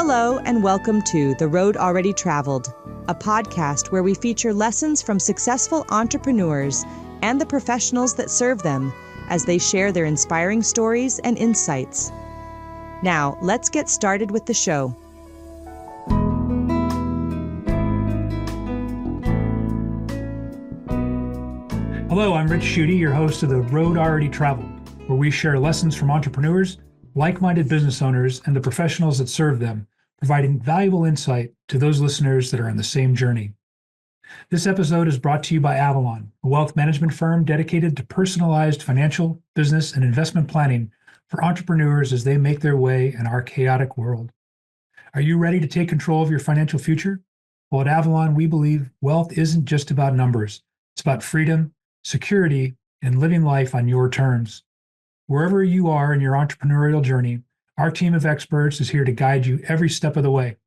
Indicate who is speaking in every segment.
Speaker 1: Hello, and welcome to The Road Already Traveled, a podcast where we feature lessons from successful entrepreneurs and the professionals that serve them as they share their inspiring stories and insights. Now, let's get started with the show.
Speaker 2: Hello, I'm Rich Schutte, your host of The Road Already Traveled, where we share lessons from entrepreneurs, like-minded business owners, and the professionals that serve them, providing valuable insight to those listeners that are on the same journey. This episode is brought to you by Avalan, a wealth management firm dedicated to personalized financial, business, and investment planning for entrepreneurs as they make their way in our chaotic world. Are you ready to take control of your financial future? Well, at Avalan, we believe wealth isn't just about numbers. It's about freedom, security, and living life on your terms. Wherever you are in your entrepreneurial journey, our team of experts is here to guide you every step of the way.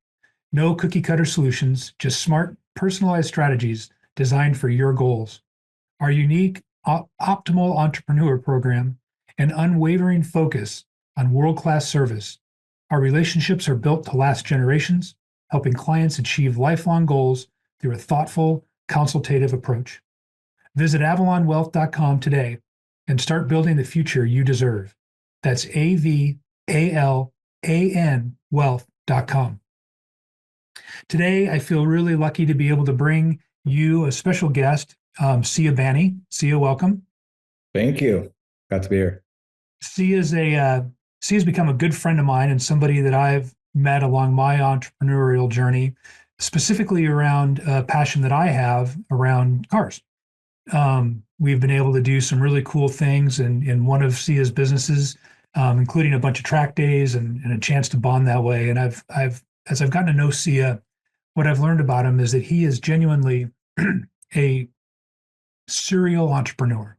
Speaker 2: No cookie cutter solutions, just smart, personalized strategies designed for your goals. Our unique optimal entrepreneur program and unwavering focus on world-class service. Our relationships are built to last generations, helping clients achieve lifelong goals through a thoughtful, consultative approach. Visit avalanwealth.com today and start building the future you deserve. That's AVALAN wealth.com. Today, I feel really lucky to be able to bring you a special guest, Sia Bani. Sia, welcome.
Speaker 3: Thank you. Glad to be here.
Speaker 2: Sia's become a good friend of mine and somebody that I've met along my entrepreneurial journey, specifically around a passion that I have around cars. We've been able to do some really cool things in one of Sia's businesses, including a bunch of track days and a chance to bond that way. And as I've gotten to know Sia, what I've learned about him is that he is genuinely a serial entrepreneur,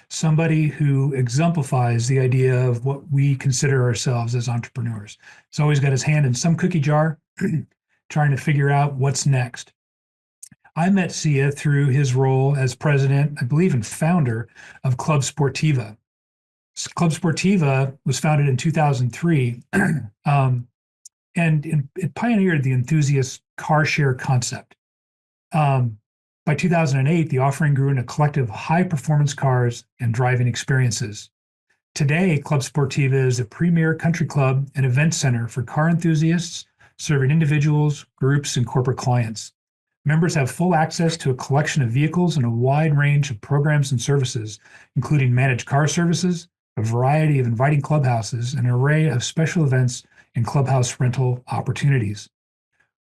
Speaker 2: somebody who exemplifies the idea of what we consider ourselves as entrepreneurs. He's always got his hand in some cookie jar, trying to figure out what's next. I met Sia through his role as president, I believe, and founder of Club Sportiva. Club Sportiva was founded in 2003, and it pioneered the enthusiast car share concept. By 2008, the offering grew into a collective high-performance cars and driving experiences. Today, Club Sportiva is a premier country club and event center for car enthusiasts, serving individuals, groups, and corporate clients. Members have full access to a collection of vehicles and a wide range of programs and services, including managed car services, a variety of inviting clubhouses, and an array of special events and clubhouse rental opportunities.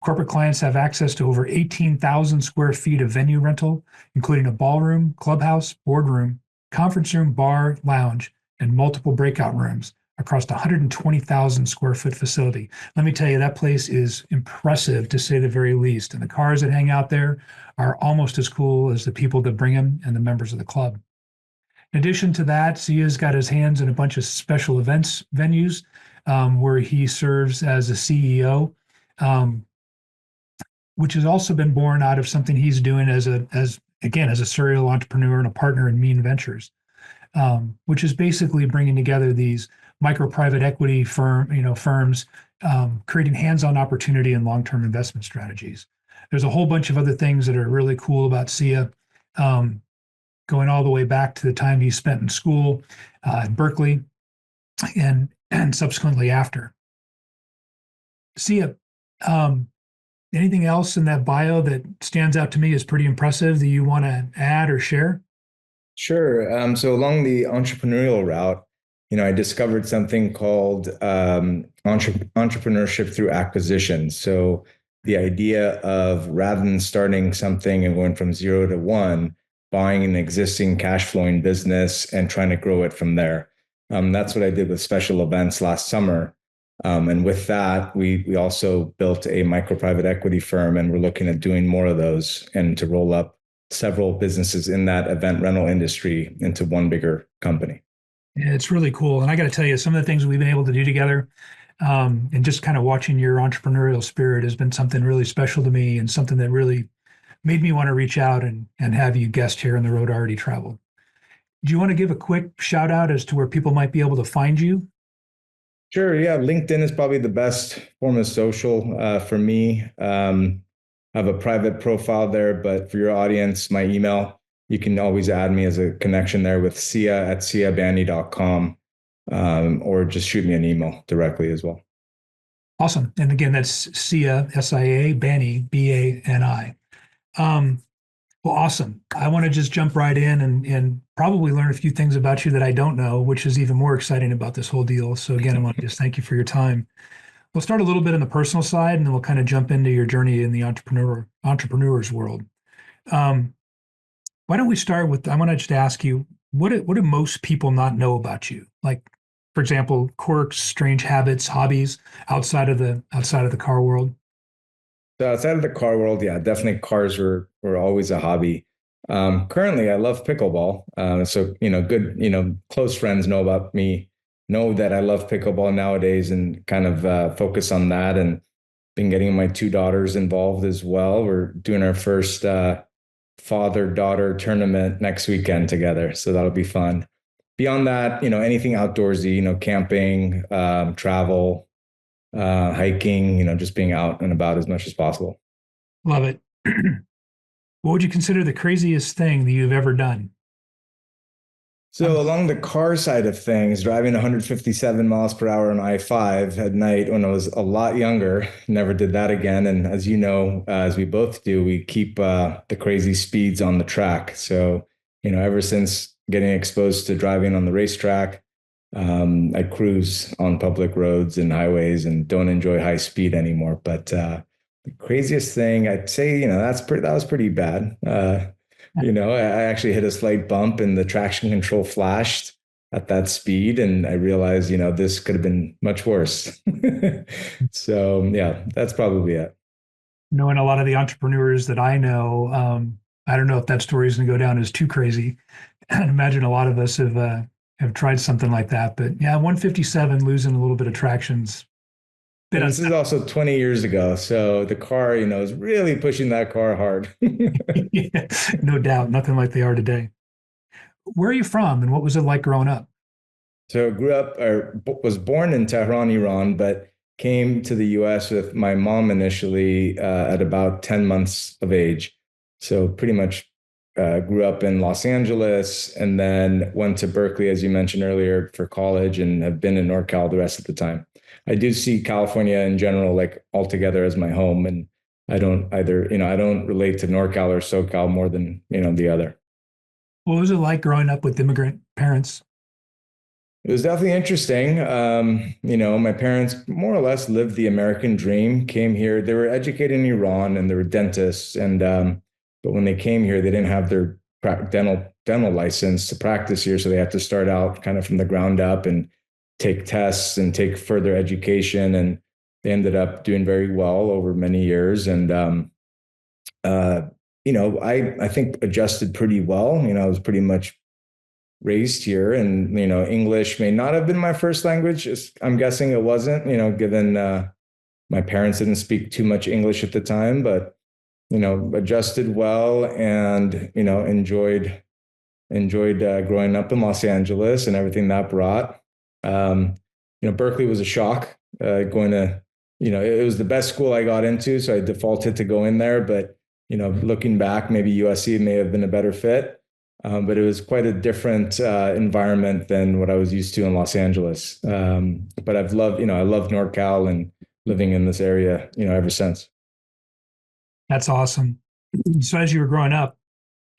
Speaker 2: Corporate clients have access to over 18,000 square feet of venue rental, including a ballroom, clubhouse, boardroom, conference room, bar, lounge, and multiple breakout rooms across a 120,000 square foot facility. Let me tell you, that place is impressive to say the very least. And the cars that hang out there are almost as cool as the people that bring them and the members of the club. In addition to that, Sia's got his hands in a bunch of special events venues where he serves as a CEO, which has also been born out of something he's doing as a serial entrepreneur and a partner in Mean Ventures, which is basically bringing together these micro private equity firms, creating hands-on opportunity and long-term investment strategies. There's a whole bunch of other things that are really cool about Sia, going all the way back to the time he spent in school at Berkeley and subsequently after. Sia, anything else in that bio that stands out to me as pretty impressive that you want to add or share?
Speaker 3: Sure. So along the entrepreneurial route, I discovered something called entrepreneurship through acquisition. So the idea of, rather than starting something and going from 0 to 1, buying an existing cash flowing business and trying to grow it from there. That's what I did with special events last summer. And with that, we also built a micro private equity firm, and we're looking at doing more of those and to roll up several businesses in that event rental industry into one bigger company.
Speaker 2: Yeah, it's really cool. And I got to tell you, some of the things we've been able to do together and just kind of watching your entrepreneurial spirit has been something really special to me and something that really made me want to reach out and have you guest here on The Road Already Traveled. Do you want to give a quick shout out as to where people might be able to find you?
Speaker 3: Sure. Yeah. LinkedIn is probably the best form of social for me. I have a private profile there, but for your audience, my email, you can always add me as a connection there with sia@siabani.com, or just shoot me an email directly as well.
Speaker 2: Awesome. And again, that's Sia, S-I-A, Bani, B-A-N-I. Um, well, awesome. I want to just jump right in and probably learn a few things about you that I don't know, which is even more exciting about this whole deal. So again, I want to just thank you for your time. We'll start a little bit on the personal side, and then we'll kind of jump into your journey in the entrepreneur's world. Um, why don't we start with? I want to just ask you, what do most people not know about you? Like, for example, quirks, strange habits, hobbies outside of the car world.
Speaker 3: So outside of the car world, yeah, definitely cars were always a hobby. Currently, I love pickleball. So good, close friends know about me, know that I love pickleball nowadays, and kind of focus on that. And been getting my two daughters involved as well. We're doing our first father-daughter tournament next weekend together, so that'll be fun. Beyond that, anything outdoorsy, camping, travel, hiking, just being out and about as much as possible.
Speaker 2: Love it. What would you consider the craziest thing that you've ever done?
Speaker 3: So along the car side of things, driving 157 miles per hour on I-5 at night when I was a lot younger, never did that again. And as you know, as we both do, we keep the crazy speeds on the track. So, ever since getting exposed to driving on the racetrack, I cruise on public roads and highways and don't enjoy high speed anymore. But the craziest thing I'd say, that was pretty bad. I actually hit a slight bump and the traction control flashed at that speed. And I realized, this could have been much worse. So yeah, that's probably it.
Speaker 2: Knowing a lot of the entrepreneurs that I know, I don't know if that story is going to go down as too crazy. I imagine a lot of us have tried something like that. But yeah, 157 losing a little bit of traction's bit.
Speaker 3: And this is also 20 years ago. So the car, is really pushing that car hard.
Speaker 2: Yeah, no doubt, nothing like they are today. Where are you from, and what was it like growing up?
Speaker 3: So I grew up, or was born in Tehran, Iran, but came to the US with my mom initially at about 10 months of age. So pretty much grew up in Los Angeles and then went to Berkeley, as you mentioned earlier, for college, and have been in NorCal the rest of the time. I do see California in general, like altogether, as my home. And I don't either, I don't relate to NorCal or SoCal more than, the other.
Speaker 2: What was it like growing up with immigrant parents?
Speaker 3: It was definitely interesting. My parents more or less lived the American dream, came here. They were educated in Iran and they were dentists. And, but when they came here, they didn't have their dental license to practice here. So they had to start out kind of from the ground up and take tests and take further education. And they ended up doing very well over many years. And, I think adjusted pretty well. I was pretty much raised here, and English may not have been my first language. I'm guessing it wasn't, given my parents didn't speak too much English at the time, but adjusted well, and enjoyed growing up in Los Angeles and everything that brought. Berkeley was a shock. Going to, it was the best school I got into, so I defaulted to go in there. But looking back, maybe USC may have been a better fit. But it was quite a different environment than what I was used to in Los Angeles. But I love NorCal and living in this area, ever since.
Speaker 2: That's awesome. So as you were growing up,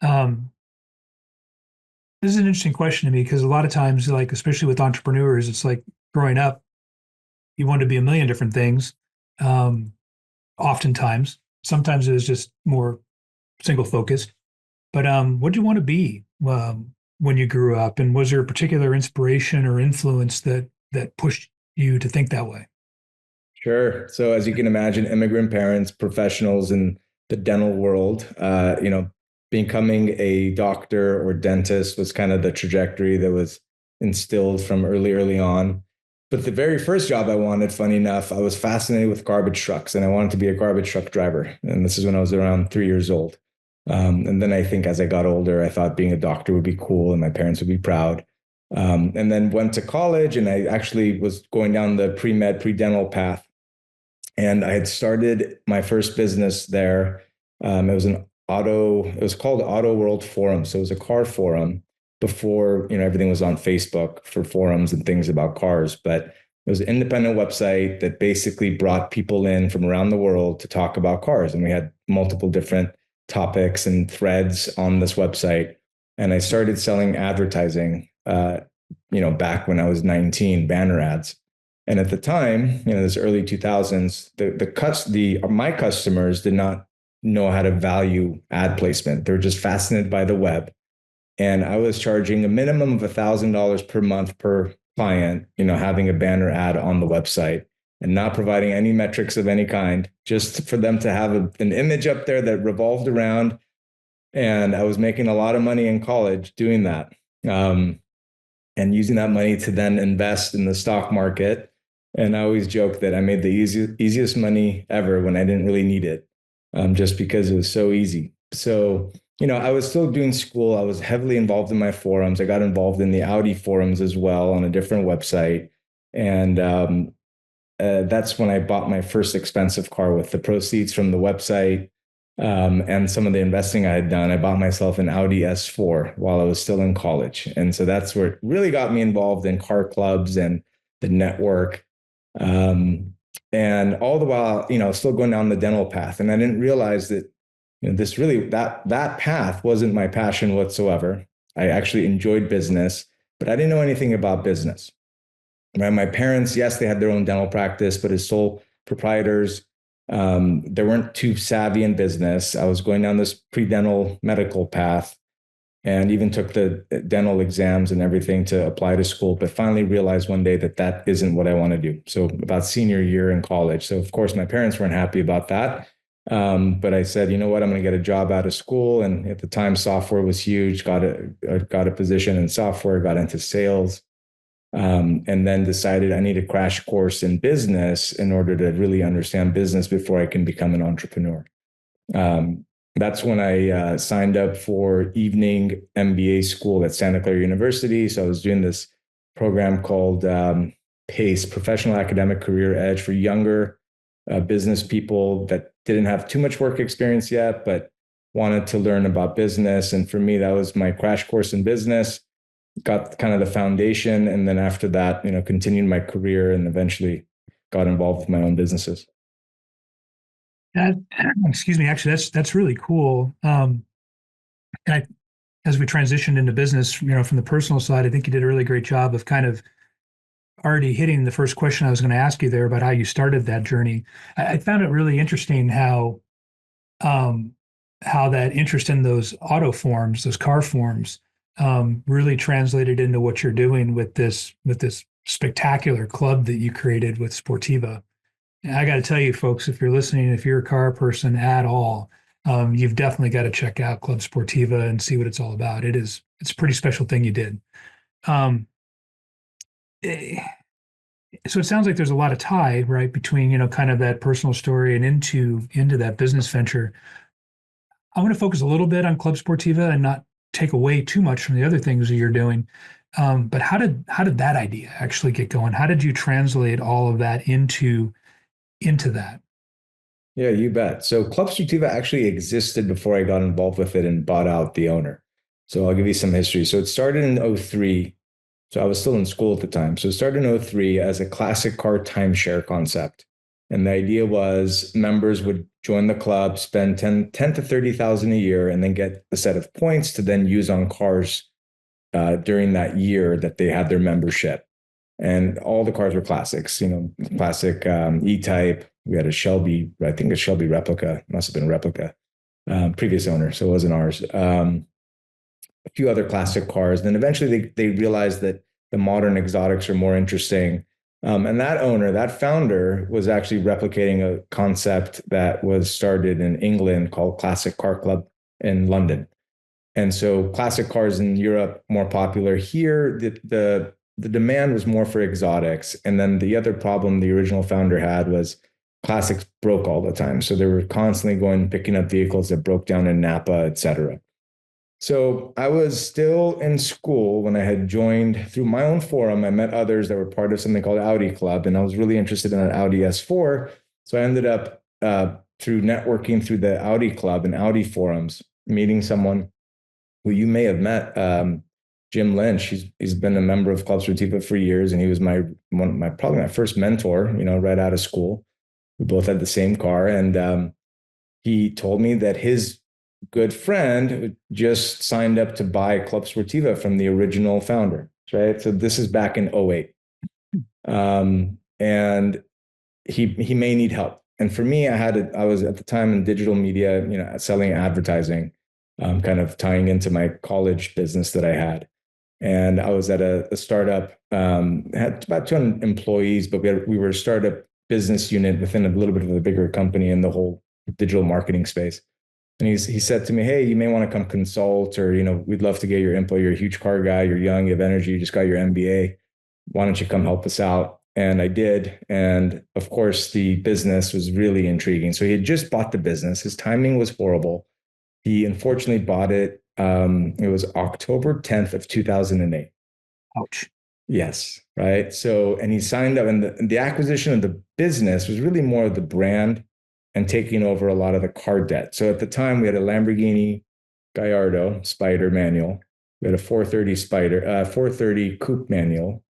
Speaker 2: this is an interesting question to me, because a lot of times, like, especially with entrepreneurs, it's like growing up, you want to be a million different things. Oftentimes, sometimes it was just more single focused. But what do you want to be when you grew up? And was there a particular inspiration or influence that pushed you to think that way?
Speaker 3: Sure. So as you can imagine, immigrant parents, professionals in the dental world, becoming a doctor or dentist was kind of the trajectory that was instilled from early on. But the very first job I wanted, funny enough, I was fascinated with garbage trucks, and I wanted to be a garbage truck driver. And this is when I was around 3 years old. And then I think as I got older, I thought being a doctor would be cool and my parents would be proud. And then went to college, and I actually was going down the pre-med, pre-dental path. And I had started my first business there. It was called Auto World Forum. So it was a car forum before, everything was on Facebook for forums and things about cars. But it was an independent website that basically brought people in from around the world to talk about cars. And we had multiple different topics and threads on this website. And I started selling advertising, back when I was 19, banner ads. And at the time, this early 2000s, my customers did not know how to value ad placement. They're just fascinated by the web. And I was charging a minimum of $1,000 per month per client, having a banner ad on the website and not providing any metrics of any kind, just for them to have an image up there that revolved around. And I was making a lot of money in college doing that, and using that money to then invest in the stock market. And I always joke that I made the easiest money ever when I didn't really need it, just because it was so easy. So, I was still doing school. I was heavily involved in my forums. I got involved in the Audi forums as well on a different website. And that's when I bought my first expensive car with the proceeds from the website, and some of the investing I had done. I bought myself an Audi S4 while I was still in college. And so that's where it really got me involved in car clubs and the network. And all the while, still going down the dental path. And I didn't realize that, that path wasn't my passion whatsoever. I actually enjoyed business, but I didn't know anything about business. Right? My parents, yes, they had their own dental practice, but as sole proprietors, they weren't too savvy in business. I was going down this pre-dental medical path and even took the dental exams and everything to apply to school, but finally realized one day that isn't what I want to do. So about senior year in college. So of course my parents weren't happy about that. But I said, you know what, I'm going to get a job out of school. And at the time, software was huge, got a position in software, got into sales. And then decided I need a crash course in business in order to really understand business before I can become an entrepreneur. That's when I signed up for evening MBA school at Santa Clara University. So I was doing this program called PACE, Professional Academic Career Edge, for younger business people that didn't have too much work experience yet, but wanted to learn about business. And for me, that was my crash course in business. Got kind of the foundation, and then after that, continued my career and eventually got involved with my own businesses.
Speaker 2: Excuse me. Actually, that's really cool. And as we transitioned into business, from the personal side, I think you did a really great job of kind of already hitting the first question I was going to ask you there about how you started that journey. I found it really interesting how that interest in those auto forms, those car forms, really translated into what you're doing with this spectacular club that you created with Sportiva. And I got to tell you, folks, if you're listening, if you're a car person at all, you've definitely got to check out Club Sportiva and see what it's all about. It's a pretty special thing you did. So it sounds like there's a lot of tie, right, between, kind of that personal story and into that business venture. I want to focus a little bit on Club Sportiva and not take away too much from the other things that you're doing. But how did that idea actually get going? How did you translate all of that into that?
Speaker 3: Yeah, you bet. So Club Sportiva actually existed before I got involved with it and bought out the owner. So I'll give you some history. So it started in 2003. So I was still in school at the time. So it started in 2003 as a classic car timeshare concept. And the idea was members would join the club, spend 10 to 30,000 a year, and then get a set of points to then use on cars during that year that they had their membership. And all the cars were classics, classic E-Type. We had a Shelby, I think a Shelby replica, must have been a replica, previous owner, so it wasn't ours. A few other classic cars. Then eventually they realized that the modern exotics are more interesting. And that owner, that founder, was actually replicating a concept that was started in England called Classic Car Club in London. And so classic cars in Europe, more popular. Here, the demand was more for exotics. And then the other problem the original founder had was classics broke all the time. So they were constantly picking up vehicles that broke down in Napa, et cetera. So I was still in school when I had joined through my own forum. I met others that were part of something called Audi Club, and I was really interested in an Audi S4. So I ended up through networking through the Audi Club and Audi forums, meeting someone who you may have met, Jim Lynch. He's been a member of Club Sportiva for years, and he was probably my first mentor. Right out of school, we both had the same car, and he told me that his good friend just signed up to buy Club Sportiva from the original founder, right? So this is back in '08. And he may need help. And for me, I was at the time in digital media, selling advertising, kind of tying into my college business that I had. And I was at a startup, had about 200 employees, but we were a startup business unit within a little bit of a bigger company in the whole digital marketing space. And he said to me, "Hey, you may want to come consult, or, we'd love to get your info. You're a huge car guy. You're young, you have energy. You just got your MBA. Why don't you come help us out?" And I did. And of course, the business was really intriguing. So he had just bought the business. His timing was horrible. He unfortunately bought it. It was October 10th of 2008.
Speaker 2: Ouch.
Speaker 3: Yes. Right. So, and he signed up, and the acquisition of the business was really more of the brand and taking over a lot of the car debt. So at the time, we had a Lamborghini Gallardo Spider manual. We had a 430 coupe manual,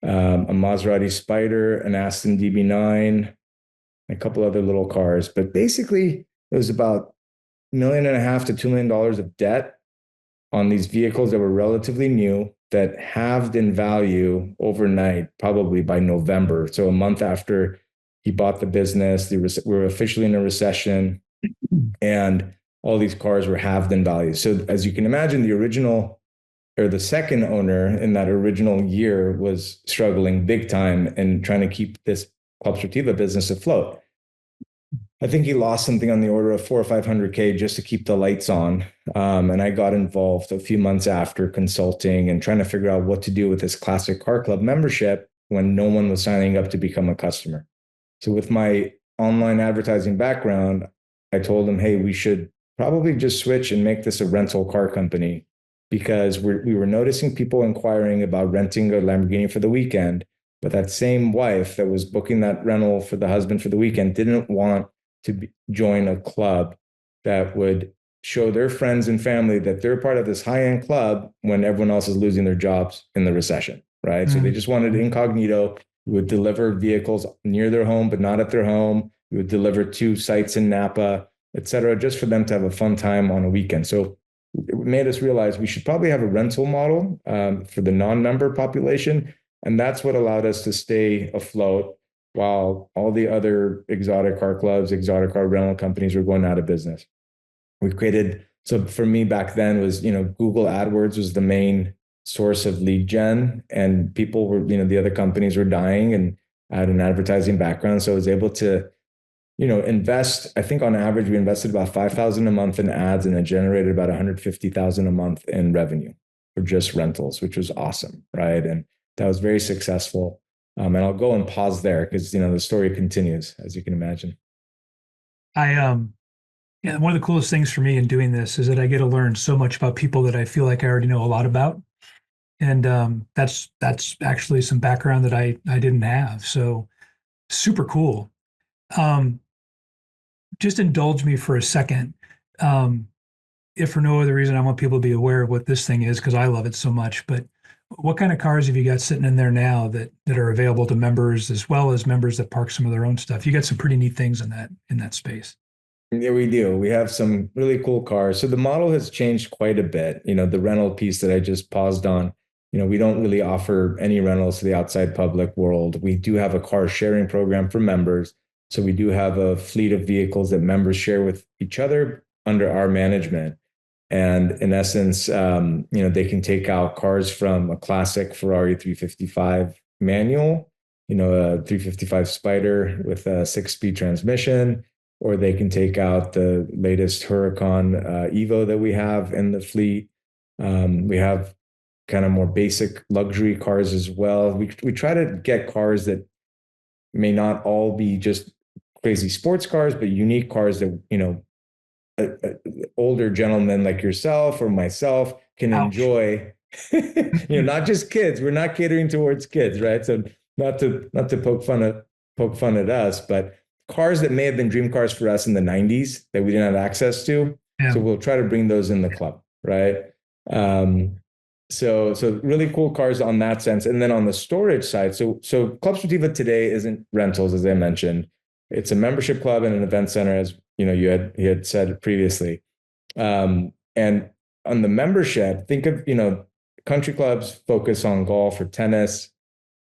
Speaker 3: a Maserati Spider, an Aston DB9, a couple other little cars. But basically, it was about $1.5 to $2 million of debt on these vehicles that were relatively new, that halved in value overnight, probably by November. So a month after he bought the business, we were officially in a recession, and all these cars were halved in value. So as you can imagine, the second owner in that original year was struggling big time and trying to keep this Club Sportiva business afloat. I think he lost something on the order of 400 or 500K just to keep the lights on. And I got involved a few months after, consulting and trying to figure out what to do with this Classic Car Club membership when no one was signing up to become a customer. So with my online advertising background, I told him, "Hey, we should probably just switch and make this a rental car company," because we were noticing people inquiring about renting a Lamborghini for the weekend. But that same wife that was booking that rental for the husband for the weekend didn't want to join a club that would show their friends and family that they're part of this high-end club when everyone else is losing their jobs in the recession, right? So they just wanted incognito. We would deliver vehicles near their home, but not at their home. We would deliver to sites in Napa, et cetera, just for them to have a fun time on a weekend. So it made us realize we should probably have a rental model for the non-member population. And that's what allowed us to stay afloat while all the other exotic car clubs, exotic car rental companies were going out of business. We created, so for me back then was, Google AdWords was the main source of lead gen, and people were, the other companies were dying, and I had an advertising background. So I was able to, invest. I think on average, we invested about $5,000 a month in ads, and it generated about $150,000 a month in revenue for just rentals, which was awesome. Right. And that was very successful. And I'll go and pause there because, the story continues, as you can imagine.
Speaker 2: Yeah, one of the coolest things for me in doing this is that I get to learn so much about people that I feel like I already know a lot about. And that's actually some background that I didn't have. So super cool. Just indulge me for a second. If for no other reason, I want people to be aware of what this thing is because I love it so much. But what kind of cars have you got sitting in there now that are available to members as well as members that park some of their own stuff? You got some pretty neat things in that space.
Speaker 3: Yeah, we do. We have some really cool cars. So the model has changed quite a bit. The rental piece that I just paused on, we don't really offer any rentals to the outside public world. We do have a car sharing program for members. So we do have a fleet of vehicles that members share with each other under our management. And in essence, they can take out cars from a classic Ferrari 355 manual, a 355 Spider with a 6-speed transmission, or they can take out the latest Huracan Evo that we have in the fleet. We have kind of more basic luxury cars as well. We try to get cars that may not all be just crazy sports cars, but unique cars that, older gentlemen like yourself or myself can
Speaker 2: Ouch.
Speaker 3: enjoy, not just kids. We're not catering towards kids, right? So not to poke fun at us, but cars that may have been dream cars for us in the 90s that we didn't have access to.
Speaker 2: Yeah.
Speaker 3: So we'll try to bring those in the club, right? Um, so really cool cars on that sense. And then on the storage side, so Club Sportiva today isn't rentals, as I mentioned. It's a membership club and an event center, as you had said previously. And on the membership, think of, country clubs focus on golf or tennis,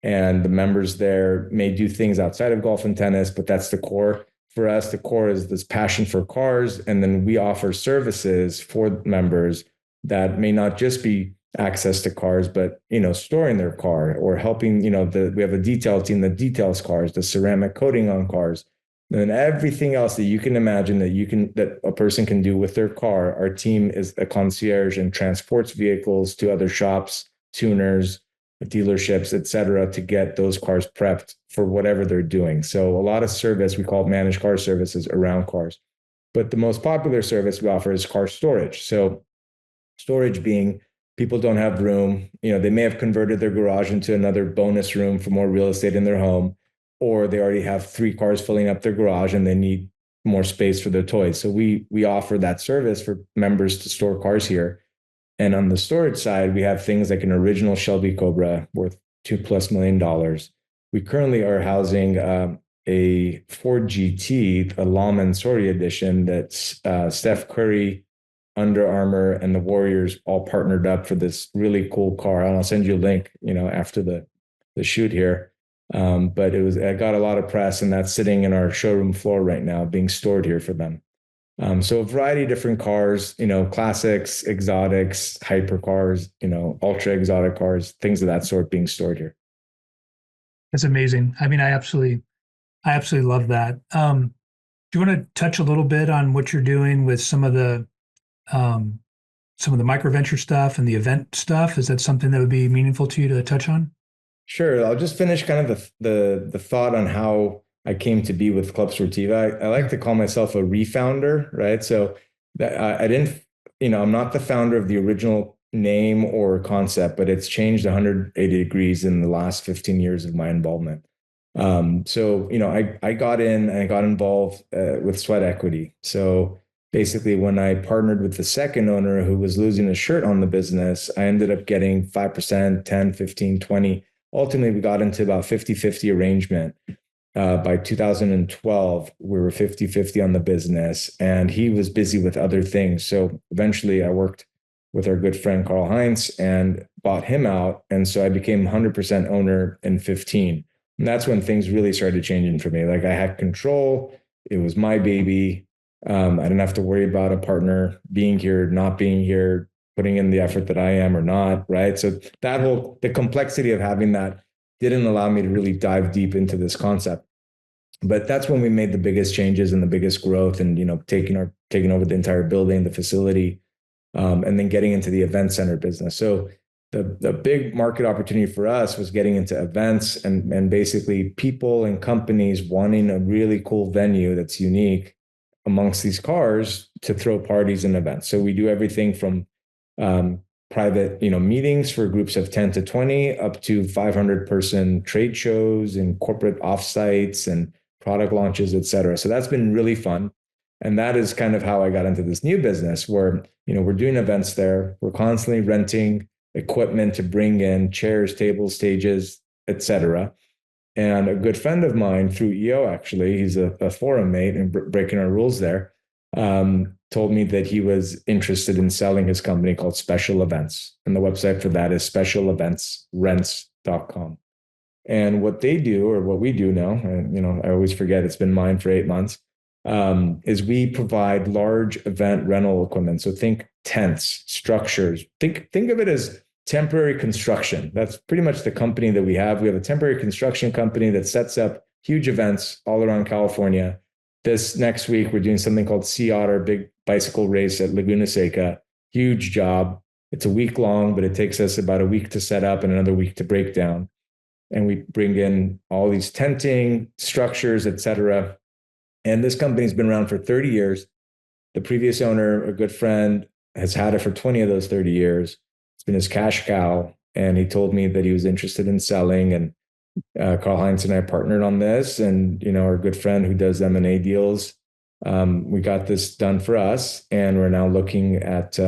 Speaker 3: and the members there may do things outside of golf and tennis, but that's the core. For us, the core is this passion for cars. And then we offer services for members that may not just be access to cars, but, storing their car or helping, we have a detail team that details cars, the ceramic coating on cars, and everything else that you can imagine that a person can do with their car. Our team is a concierge and transports vehicles to other shops, tuners, dealerships, et cetera, to get those cars prepped for whatever they're doing. So a lot of service, we call it managed car services around cars. But the most popular service we offer is car storage. So storage being people don't have room, they may have converted their garage into another bonus room for more real estate in their home, or they already have 3 cars filling up their garage and they need more space for their toys. So we offer that service for members to store cars here. And on the storage side, we have things like an original Shelby Cobra worth $2+ million. We currently are housing a Ford GT, a Lawman Sorry edition that's Steph Curry, Under Armour, and the Warriors all partnered up for this really cool car. And I'll send you a link, after the shoot here. But it got a lot of press, and that's sitting in our showroom floor right now, being stored here for them. So a variety of different cars, classics, exotics, hypercars, ultra exotic cars, things of that sort being stored here.
Speaker 2: That's amazing. I mean, I absolutely love that. Do you want to touch a little bit on what you're doing with some of the micro venture stuff and the event stuff? Is that something that would be meaningful to you to touch on?
Speaker 3: Sure. I'll just finish kind of the thought on how I came to be with Club Sportiva. I like to call myself a refounder, right? So that I didn't, I'm not the founder of the original name or concept, but it's changed 180 degrees in the last 15 years of my involvement. So, I got in and I got involved with sweat equity. So basically, when I partnered with the second owner who was losing a shirt on the business, I ended up getting 5%, 10, 15, 20. Ultimately, we got into about 50-50 arrangement. By 2012, we were 50-50 on the business, and he was busy with other things. So eventually I worked with our good friend Carl Heinz and bought him out. And so I became 100% owner in 15. And that's when things really started changing for me. Like, I had control. It was my baby. I didn't have to worry about a partner being here, not being here, putting in the effort that I am or not, right? So the complexity of having that didn't allow me to really dive deep into this concept. But that's when we made the biggest changes and the biggest growth, and taking over the entire building, the facility, and then getting into the event center business. So the big market opportunity for us was getting into events and basically people and companies wanting a really cool venue that's unique amongst these cars to throw parties and events. So we do everything from private, meetings for groups of 10 to 20 up to 500-person trade shows and corporate offsites and product launches, et cetera. So that's been really fun. And that is kind of how I got into this new business where, we're doing events there. We're constantly renting equipment to bring in chairs, tables, stages, et cetera. And a good friend of mine through EO, actually, he's a forum mate and breaking our rules there, told me that he was interested in selling his company called Special Events. And the website for that is specialeventsrents.com. And what they do, or what we do now, and I always forget, it's been mine for 8 months, is we provide large event rental equipment. So think tents, structures. Think of it as temporary construction. That's pretty much the company that we have. We have a temporary construction company that sets up huge events all around California. This next week, we're doing something called Sea Otter, big bicycle race at Laguna Seca. Huge job. It's a week long, but it takes us about a week to set up and another week to break down. And we bring in all these tenting, structures, et cetera. And this company's been around for 30 years. the previous owner, a good friend, has had it for 20 of those 30 years. It's been his cash cow. And he told me that he was interested in selling. And Karl Heinz and I partnered on this. And, our good friend who does M&A deals, we got this done for us. And we're now looking at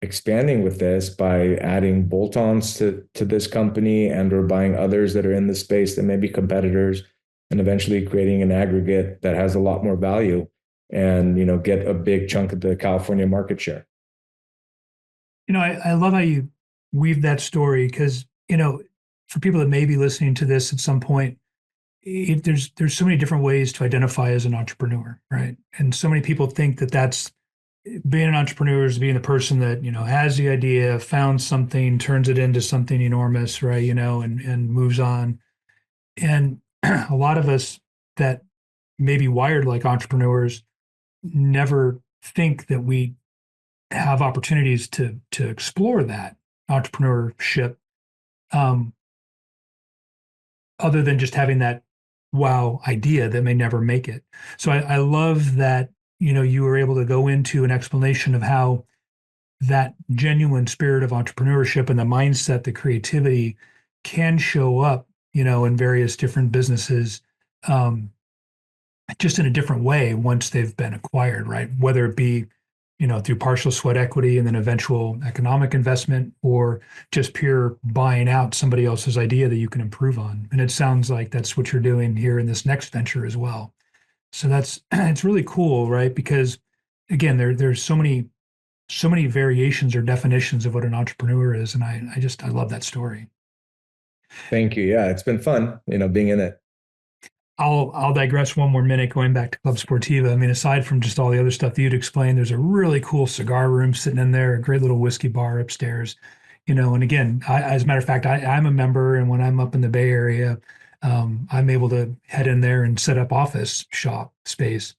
Speaker 3: expanding with this by adding bolt-ons to this company, and we're buying others that are in the space that may be competitors, and eventually creating an aggregate that has a lot more value and, get a big chunk of the California market share.
Speaker 2: I love how you weave that story because, for people that may be listening to this at some point, there's so many different ways to identify as an entrepreneur, right? And so many people think that that's being an entrepreneur is being the person that, has the idea, found something, turns it into something enormous, right? And moves on. And a lot of us that may be wired like entrepreneurs never think that we have opportunities to explore that entrepreneurship, other than just having that wow idea that may never make it. So I love that, you were able to go into an explanation of how that genuine spirit of entrepreneurship and the mindset, the creativity can show up, in various different businesses, just in a different way once they've been acquired, right? Whether it be, through partial sweat equity and then eventual economic investment, or just pure buying out somebody else's idea that you can improve on. And it sounds like that's what you're doing here in this next venture as well. So it's really cool, right? Because again, there's so many variations or definitions of what an entrepreneur is. And I love that story.
Speaker 3: Thank you. Yeah, it's been fun, being in it.
Speaker 2: I'll digress one more minute going back to Club Sportiva. I mean, aside from just all the other stuff that you'd explained, there's a really cool cigar room sitting in there, a great little whiskey bar upstairs, and again, as a matter of fact, I'm a member, and when I'm up in the Bay Area, I'm able to head in there and set up office shop space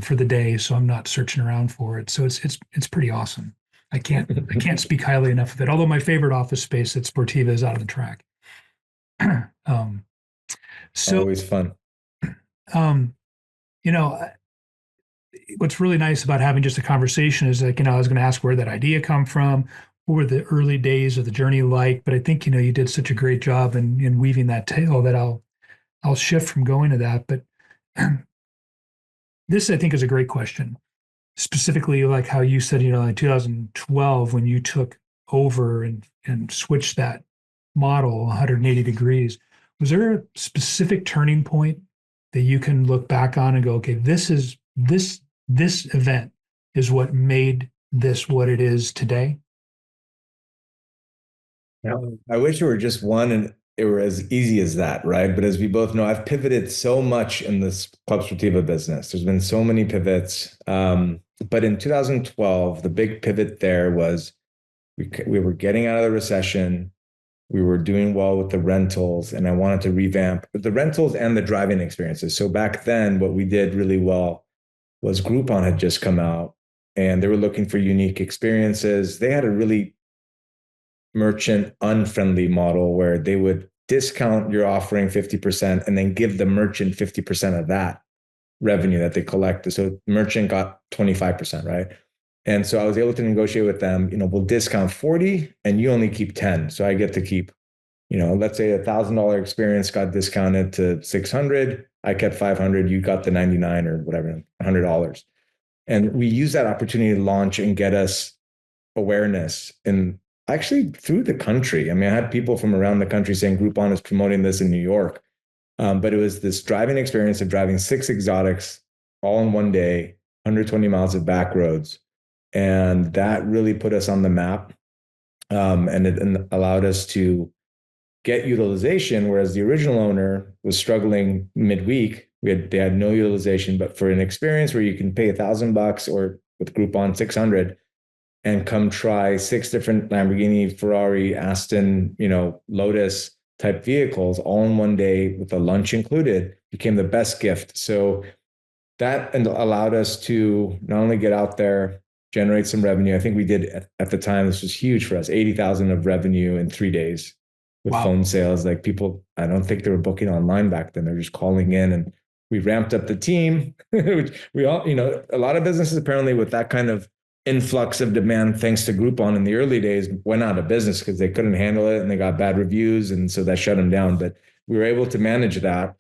Speaker 2: for the day, so I'm not searching around for it. So it's pretty awesome. I can't speak highly enough of it. Although my favorite office space at Sportiva is out on the track. So
Speaker 3: always fun.
Speaker 2: You know, what's really nice about having just a conversation is like, I was going to ask where that idea come from, what were the early days of the journey like, but I think, you did such a great job in weaving that tale that I'll shift from going to that. But this, I think, is a great question, specifically like how you said, in 2012, when you took over and switched that model 180 degrees, was there a specific turning point that you can look back on and go, okay, this event is what made this what it is today?
Speaker 3: Yeah. I wish it were just one and it were as easy as that, right? But as we both know, I've pivoted so much in this Club Sportiva business. There's been so many pivots. But in 2012, the big pivot there was we were getting out of the recession. We were doing well with the rentals, and I wanted to revamp the rentals and the driving experiences. So back then, what we did really well was Groupon had just come out, and they were looking for unique experiences. They had a really merchant unfriendly model where they would discount your offering 50% and then give the merchant 50% of that revenue that they collected. So merchant got 25%, right? And so I was able to negotiate with them, we'll discount 40 and you only keep 10. So I get to keep, let's say $1,000 experience got discounted to 600. I kept 500. You got the 99 or whatever, $100. And we use that opportunity to launch and get us awareness and actually through the country. I mean, I had people from around the country saying Groupon is promoting this in New York. But it was this driving experience of driving 6 exotics all in one day, 120 miles of back roads. And that really put us on the map. And it allowed us to get utilization, whereas the original owner was struggling midweek. They had no utilization, but for an experience where you can pay $1,000 or with Groupon 600 and come try 6 different Lamborghini, Ferrari, Aston, Lotus type vehicles all in one day with a lunch included, became the best gift. So that allowed us to not only get out there, generate some revenue. I think we did at the time, this was huge for us, 80,000 of revenue in 3 days with phone sales. Like people, I don't think they were booking online back then. They're just calling in and We ramped up the team, which we all, a lot of businesses apparently with that kind of influx of demand, thanks to Groupon in the early days, went out of business because they couldn't handle it and they got bad reviews. And so that shut them down. But we were able to manage that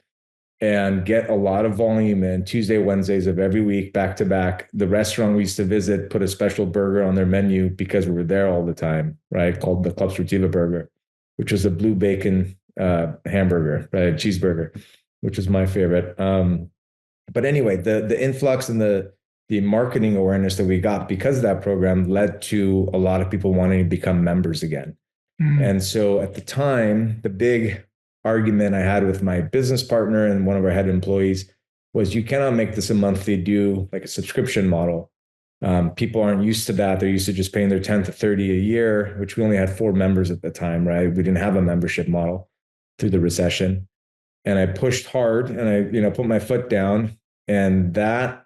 Speaker 3: and get a lot of volume in Tuesday, Wednesdays of every week, back to back. The restaurant we used to visit put a special burger on their menu because we were there all the time, right? Called the Club Sportiva burger, which was a blue bacon hamburger, right? Cheeseburger, which was my favorite. But anyway, the influx and the marketing awareness that we got because of that program led to a lot of people wanting to become members again. And so at the time, the big argument I had with my business partner and one of our head employees was, you cannot make this a monthly due, like a subscription model. People aren't used to that. They're used to just paying their 10 to 30 a year, which we only had 4 members at the time, right? We didn't have a membership model through the recession. And I pushed hard and I, put my foot down, and that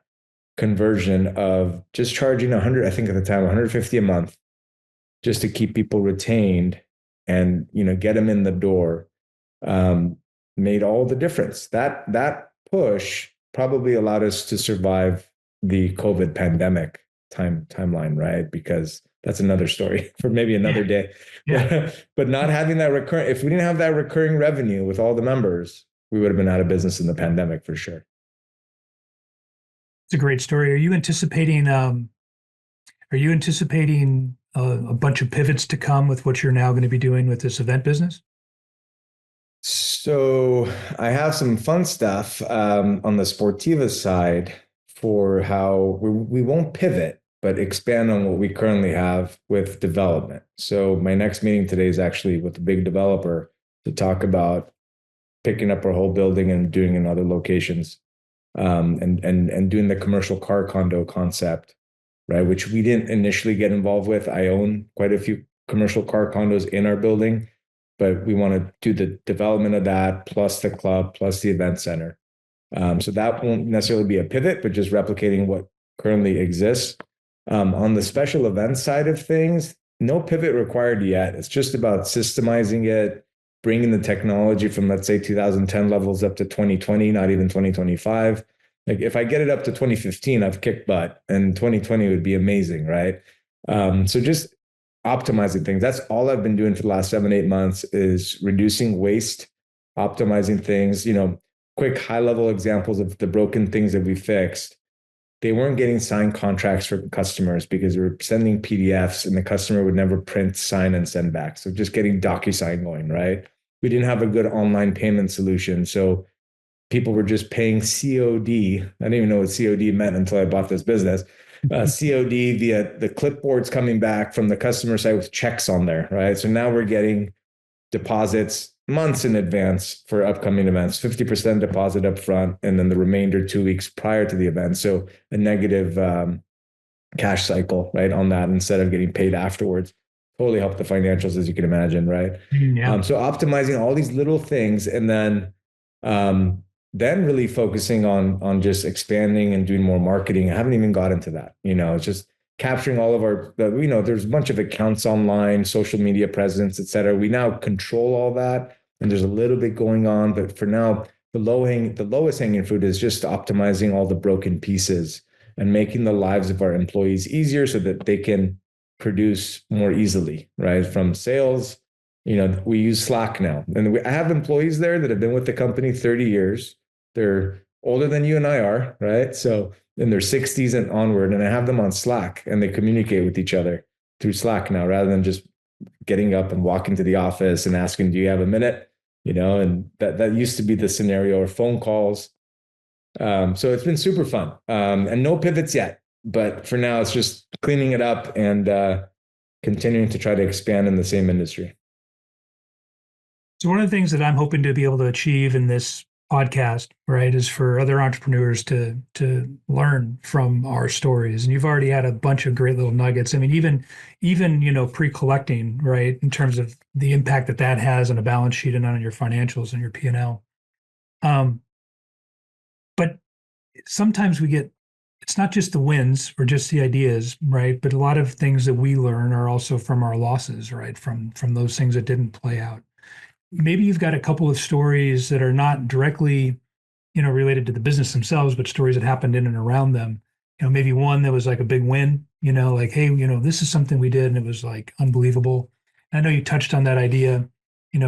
Speaker 3: conversion of just charging 100, I think at the time, 150 a month, just to keep people retained and, get them in the door, made all the difference. That push probably allowed us to survive the COVID pandemic timeline, right? Because that's another story for maybe another day. Yeah. But not having that if we didn't have that recurring revenue with all the members, we would have been out of business in the pandemic for sure.
Speaker 2: It's a great story. Are you anticipating a bunch of pivots to come with what you're now going to be doing with this event business?
Speaker 3: So I have some fun stuff on the Sportiva side for how we won't pivot, but expand on what we currently have with development. So my next meeting today is actually with a big developer to talk about picking up our whole building and doing in other locations, and doing the commercial car condo concept, right? Which we didn't initially get involved with. I own quite a few commercial car condos in our building, but we want to do the development of that, plus the club, plus the event center. So that won't necessarily be a pivot, but just replicating what currently exists. On the special event side of things, no pivot required yet. It's just about systemizing it, bringing the technology from, let's say, 2010 levels up to 2020, not even 2025. Like if I get it up to 2015, I've kicked butt, and 2020 would be amazing, right? So just optimizing things. That's all I've been doing for the last 7-8 months, is reducing waste, optimizing things. Quick high-level examples of the broken things that we fixed. They weren't getting signed contracts for customers because we were sending PDFs and the customer would never print, sign, and send back. So just getting DocuSign going, right? We didn't have a good online payment solution. So people were just paying COD. I didn't even know what COD meant until I bought this business. COD via the clipboards coming back from the customer side with checks on there, right? So now we're getting deposits months in advance for upcoming events, 50% deposit up front, and then the remainder 2 weeks prior to the event. So a negative cash cycle, right, on that, instead of getting paid afterwards. Totally helped the financials, as you can imagine, right? Yeah. So optimizing all these little things, and then really focusing on just expanding and doing more marketing. I haven't even got into that. It's just capturing all of our, there's a bunch of accounts online, social media presence, et cetera. We now control all that, and there's a little bit going on, but for now, the lowest hanging fruit is just optimizing all the broken pieces and making the lives of our employees easier so that they can produce more easily, right? From sales, we use Slack now, and I have employees there that have been with the company 30 years. They're older than you and I are, right? So in their 60s and onward, and I have them on Slack, and they communicate with each other through Slack now, rather than just getting up and walking to the office and asking, do you have a minute? And that used to be the scenario, or phone calls. So it's been super fun, and no pivots yet, but for now it's just cleaning it up and continuing to try to expand in the same industry.
Speaker 2: So one of the things that I'm hoping to be able to achieve in this podcast, right, is for other entrepreneurs to learn from our stories. And you've already had a bunch of great little nuggets. I mean, even pre-collecting, right, in terms of the impact that has on a balance sheet and on your financials and your P&L. But sometimes it's not just the wins or just the ideas, right? But a lot of things that we learn are also from our losses, right? From those things that didn't play out. Maybe you've got a couple of stories that are not directly related to the business themselves, but stories that happened in and around them. Maybe one that was like a big win, like, hey, this is something we did and it was like unbelievable. And I know you touched on that idea,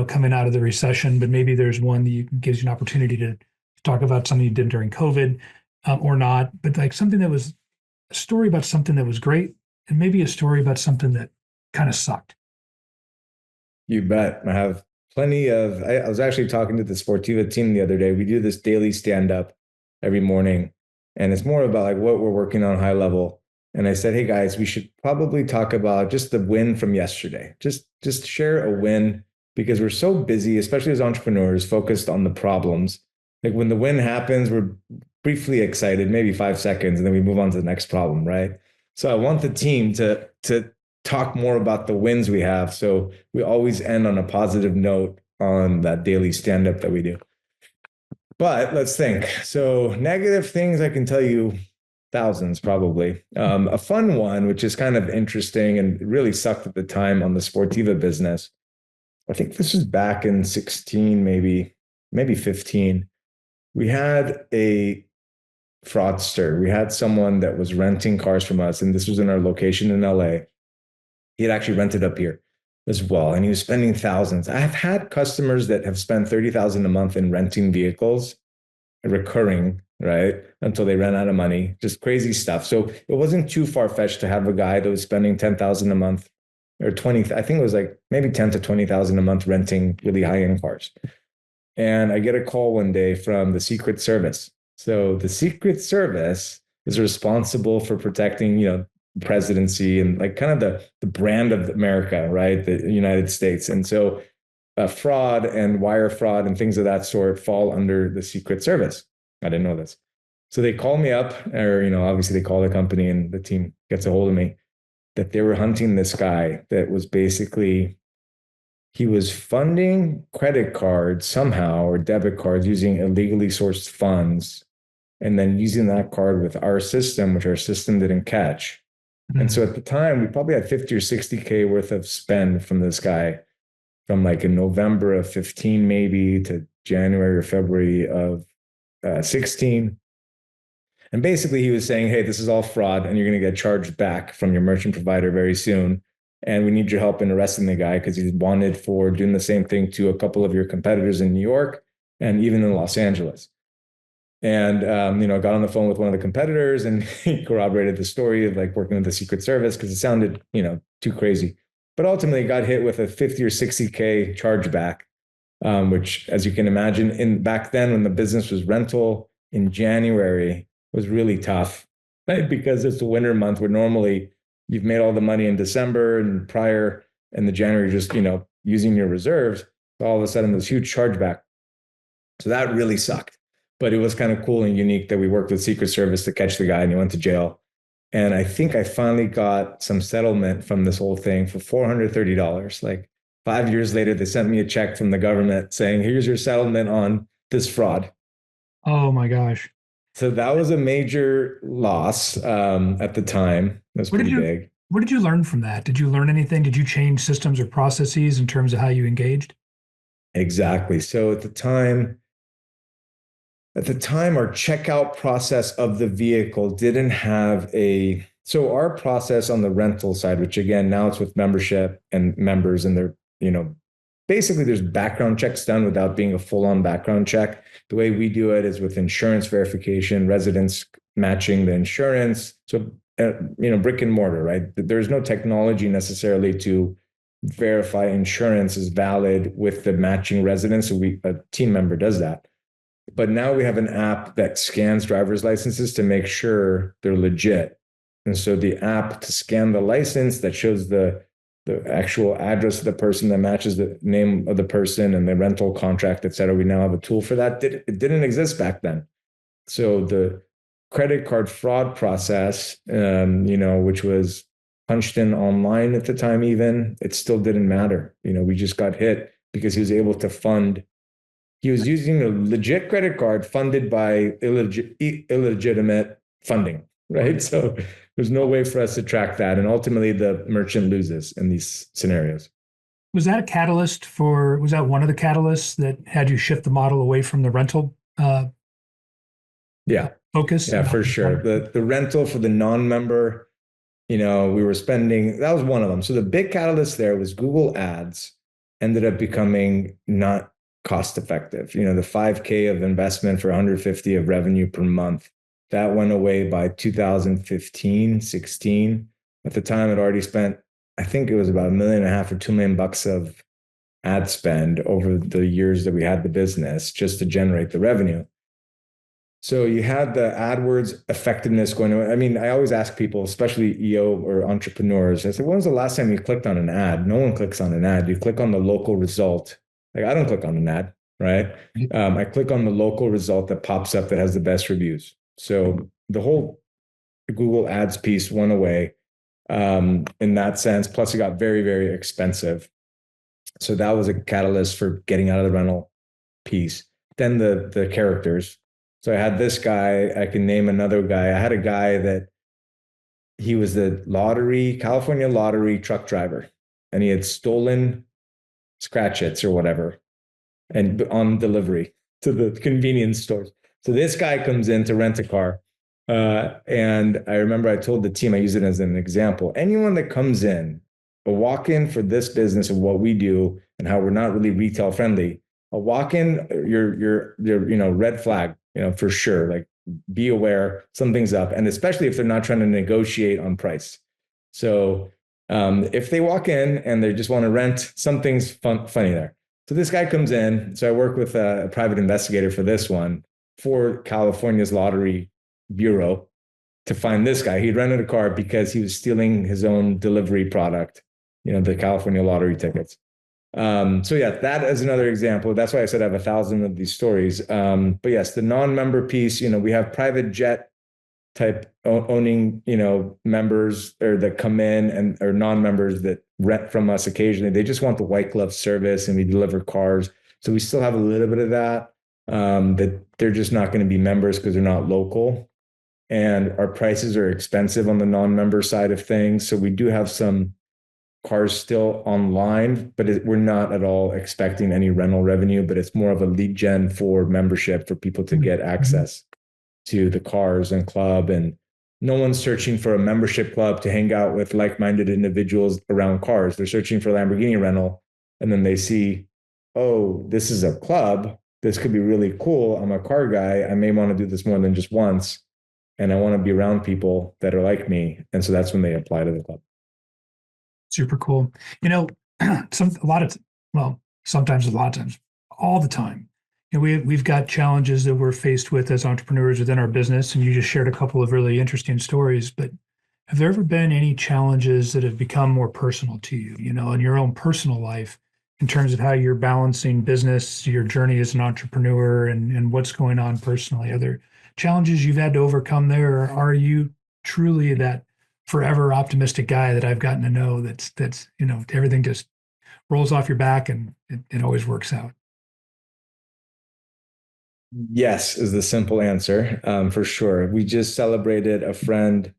Speaker 2: coming out of the recession, but maybe there's one that gives you an opportunity to talk about something you did during COVID, or not, but like something that was a story about something that was great and maybe a story about something that kind of sucked.
Speaker 3: You bet. I have plenty of. I was actually talking to the Sportiva team the other day. We do this daily stand up every morning, and it's more about like what we're working on high level. And I said, hey guys, we should probably talk about just the win from yesterday. Just share a win because we're so busy, especially as entrepreneurs, focused on the problems. Like when the win happens, we're briefly excited, maybe 5 seconds, and then we move on to the next problem, right? So I want the team to talk more about the wins we have. So we always end on a positive note on that daily stand up that we do. But let's think. So negative things, I can tell you thousands probably. A fun one, which is kind of interesting and really sucked at the time on the Sportiva business. I think this was back in 16, maybe 15. We had a fraudster. We had someone that was renting cars from us, and this was in our location in LA. He had actually rented up here as well, and he was spending thousands. I've had customers that have spent 30,000 a month in renting vehicles, recurring, right, until they ran out of money. Just crazy stuff. So it wasn't too far-fetched to have a guy that was spending 10,000 a month or 20. I think it was like maybe 10 to 20,000 a month renting really high-end cars. And I get a call one day from the Secret Service. So the Secret Service is responsible for protecting, presidency and like kind of the brand of America, right? The United States. And so fraud and wire fraud and things of that sort fall under the Secret Service. I didn't know this. So they call me up, or, obviously they call the company and the team gets a hold of me, that they were hunting this guy that was basically, he was funding credit cards somehow or debit cards using illegally sourced funds and then using that card with our system, which our system didn't catch. And so at the time, we probably had 50 or 60K worth of spend from this guy from like in November of 15, maybe to January or February of 16. And basically he was saying, hey, this is all fraud and you're going to get charged back from your merchant provider very soon. And we need your help in arresting the guy because he's wanted for doing the same thing to a couple of your competitors in New York and even in Los Angeles. And, I got on the phone with one of the competitors and he corroborated the story of like working with the Secret Service because it sounded, too crazy. But ultimately got hit with a 50 or 60K chargeback, which, as you can imagine, back then when the business was rental in January was really tough, right? Because it's a winter month where normally you've made all the money in December and prior, and the January just, using your reserves. All of a sudden, this huge chargeback. So that really sucked. But it was kind of cool and unique that we worked with Secret Service to catch the guy and he went to jail. And I think I finally got some settlement from this whole thing for $430. Like 5 years later, they sent me a check from the government saying, here's your settlement on this fraud.
Speaker 2: Oh my gosh.
Speaker 3: So that was a major loss at the time. It was pretty big.
Speaker 2: What did you learn from that? Did you learn anything? Did you change systems or processes in terms of how you engaged?
Speaker 3: Exactly. So at the time, our checkout process of the vehicle didn't have so our process on the rental side, which again, now it's with membership and members and they're, basically there's background checks done without being a full-on background check. The way we do it is with insurance verification, residents matching the insurance. So, brick and mortar, right? There's no technology necessarily to verify insurance is valid with the matching residents. So a team member does that. But now we have an app that scans driver's licenses to make sure they're legit. And so the app to scan the license that shows the actual address of the person that matches the name of the person and the rental contract, et cetera. We now have a tool for that. It didn't exist back then. So the credit card fraud process, which was punched in online at the time, even, it still didn't matter. We just got hit because he was able to fund. He was using a legit credit card funded by illegitimate funding, right? So there's no way for us to track that. And ultimately, the merchant loses in these scenarios.
Speaker 2: Was that was that one of the catalysts that had you shift the model away from the rental
Speaker 3: Yeah.
Speaker 2: focus.
Speaker 3: Yeah, for sure. The rental for the non-member, we were spending, that was one of them. So the big catalyst there was Google Ads ended up becoming not cost effective. The 5K of investment for 150 of revenue per month, that went away by 2015, 16. At the time, I'd already spent, I think it was about $1.5 million or $2 million of ad spend over the years that we had the business just to generate the revenue. So you had the AdWords effectiveness going on. I mean, I always ask people, especially EO or entrepreneurs, I said, when was the last time you clicked on an ad? No one clicks on an ad. You click on the local result. Like, I don't click on an ad, right? I click on the local result that pops up that has the best reviews. So the whole Google Ads piece went away in that sense. Plus, it got very, very expensive. So that was a catalyst for getting out of the rental piece. Then the characters. So I had this guy, I can name another guy. I had a guy that he was the California lottery truck driver, and he had stolen scratch hits or whatever and on delivery to the convenience stores. So this guy comes in to rent a car. And I remember I told the team, I use it as an example. Anyone that comes in, a walk-in for this business of what we do and how we're not really retail friendly, a walk-in, you're red flag, for sure. Like, be aware something's up, and especially if they're not trying to negotiate on price. So if they walk in and they just want to rent, something's funny there. So this guy comes in. So I work with a private investigator for this one for California's lottery bureau to find this guy. He rented a car because he was stealing his own delivery product, the California lottery tickets. So yeah, that is another example. That's why I said I have 1,000 of these stories. But yes, the non-member piece, we have private jet type owning, members or that come in and or non-members that rent from us occasionally. They just want the white glove service and we deliver cars. So we still have a little bit of that, that they're just not going to be members because they're not local. And our prices are expensive on the non-member side of things. So we do have some cars still online, but we're not at all expecting any rental revenue, but it's more of a lead gen for membership for people to get access to the cars and club. And no one's searching for a membership club to hang out with like-minded individuals around cars. They're searching for Lamborghini rental. And then they see, oh, this is a club. This could be really cool. I'm a car guy. I may want to do this more than just once. And I want to be around people that are like me. And so that's when they apply to the club.
Speaker 2: Super cool. Sometimes, a lot of times, all the time, we've got challenges that we're faced with as entrepreneurs within our business. And you just shared a couple of really interesting stories, but have there ever been any challenges that have become more personal to you, in your own personal life in terms of how you're balancing business, your journey as an entrepreneur and what's going on personally? Are there challenges you've had to overcome there? Or are you truly that forever optimistic guy that I've gotten to know that's everything just rolls off your back and it always works out?
Speaker 3: Yes, is the simple answer, for sure. We just celebrated a friend,